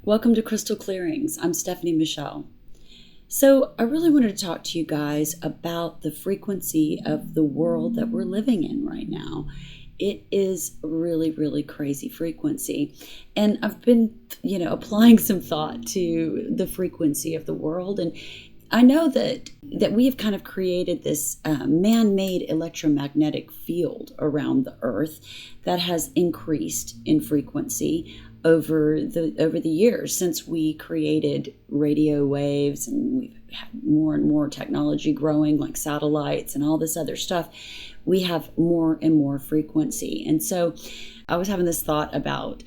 Welcome to Crystal Clearings. I'm Stephanie Michelle. So I really wanted to talk to you guys about the frequency of the world that we're living in right now. It is really, really crazy frequency. And I've been, applying some thought to the frequency of the world. And I know that we have kind of created this man-made electromagnetic field around the Earth that has increased in frequency over the years since we created radio waves, and we've had more and more technology growing, like satellites and all this other stuff. We have more and more frequency. And so I was having this thought about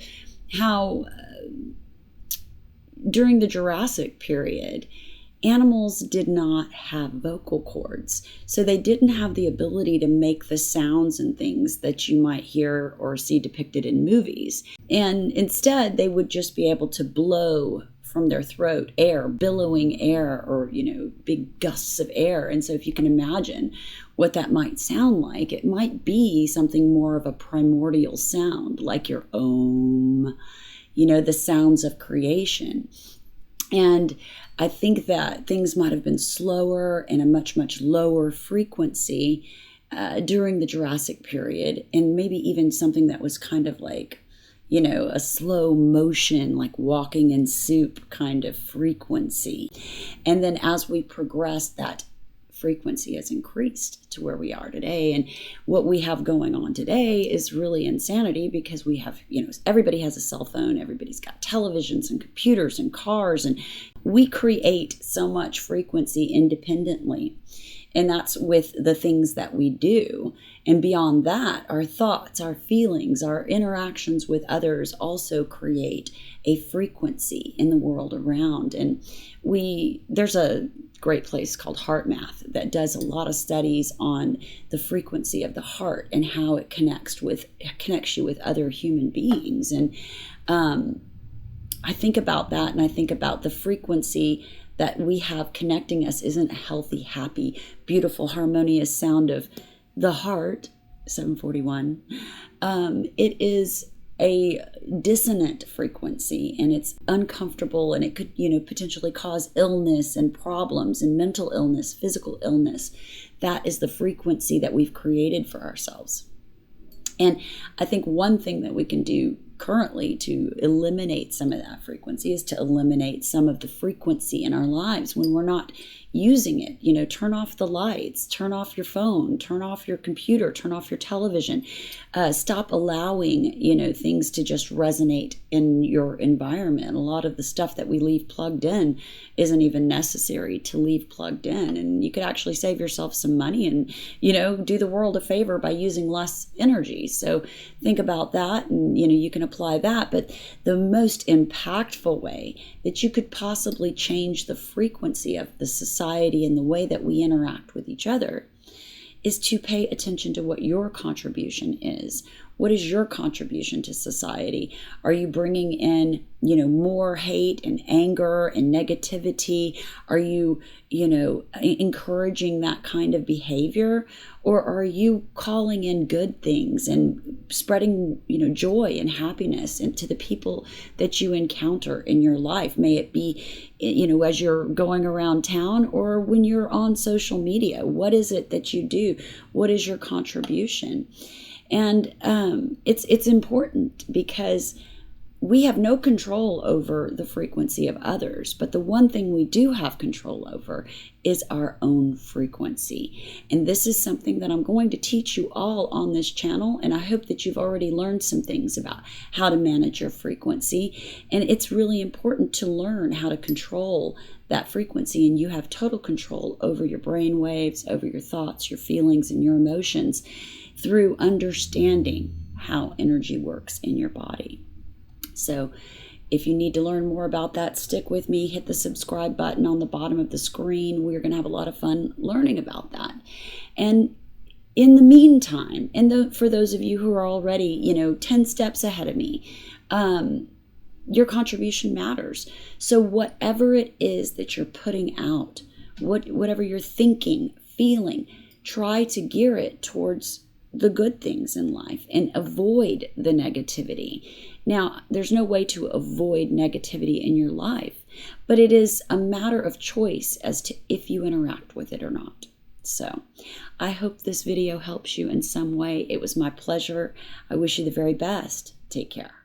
how during the Jurassic period, animals did not have vocal cords. So they didn't have the ability to make the sounds and things that you might hear or see depicted in movies. And instead, they would just be able to blow from their throat air, billowing air, or, big gusts of air. And so if you can imagine what that might sound like, it might be something more of a primordial sound, like your Om, the sounds of creation. And I think that things might have been slower and a much, much lower frequency during the Jurassic period, and maybe even something that was kind of like, a slow motion, like walking in soup kind of frequency. And then as we progressed, that frequency has increased to where we are today. And what we have going on today is really insanity, because we have, everybody has a cell phone, everybody's got televisions and computers and cars, and we create so much frequency independently. And that's with the things that we do. And beyond that, our thoughts, our feelings, our interactions with others also create a frequency in the world around. And there's a great place called Heart Math that does a lot of studies on the frequency of the heart and how it connects you with other human beings. And I think about that, and I think about the frequency that we have connecting us isn't a healthy, happy, beautiful, harmonious sound of the heart, 741. It is a dissonant frequency, and it's uncomfortable, and it could, potentially cause illness and problems and mental illness, physical illness. That is the frequency that we've created for ourselves. And I think one thing that we can do currently to eliminate some of that frequency is to eliminate some of the frequency in our lives when we're not using it. Turn off the lights, turn off your phone, turn off your computer, turn off your television. Stop allowing, things to just resonate in your environment. A lot of the stuff that we leave plugged in isn't even necessary to leave plugged in. And you could actually save yourself some money and, do the world a favor by using less energy. So think about that, and, you can apply that. But the most impactful way that you could possibly change the frequency of the society and the way that we interact with each other is to pay attention to what your contribution is. What is your contribution to society? Are you bringing in, more hate and anger and negativity? Are you, encouraging that kind of behavior? Or are you calling in good things and spreading, joy and happiness into the people that you encounter in your life? May it be, as you're going around town or when you're on social media. What is it that you do? What is your contribution? And it's important, because we have no control over the frequency of others, but the one thing we do have control over is our own frequency. And this is something that I'm going to teach you all on this channel, and I hope that you've already learned some things about how to manage your frequency. And it's really important to learn how to control that frequency, and you have total control over your brain waves, over your thoughts, your feelings, and your emotions through understanding how energy works in your body. So if you need to learn more about that, stick with me. Hit the subscribe button on the bottom of the screen. We're going to have a lot of fun learning about that. And in the meantime, for those of you who are already, 10 steps ahead of me, your contribution matters. So whatever it is that you're putting out, whatever you're thinking, feeling, try to gear it towards the good things in life and avoid the negativity. Now, there's no way to avoid negativity in your life, but it is a matter of choice as to if you interact with it or not. So I hope this video helps you in some way. It was my pleasure. I wish you the very best. Take care.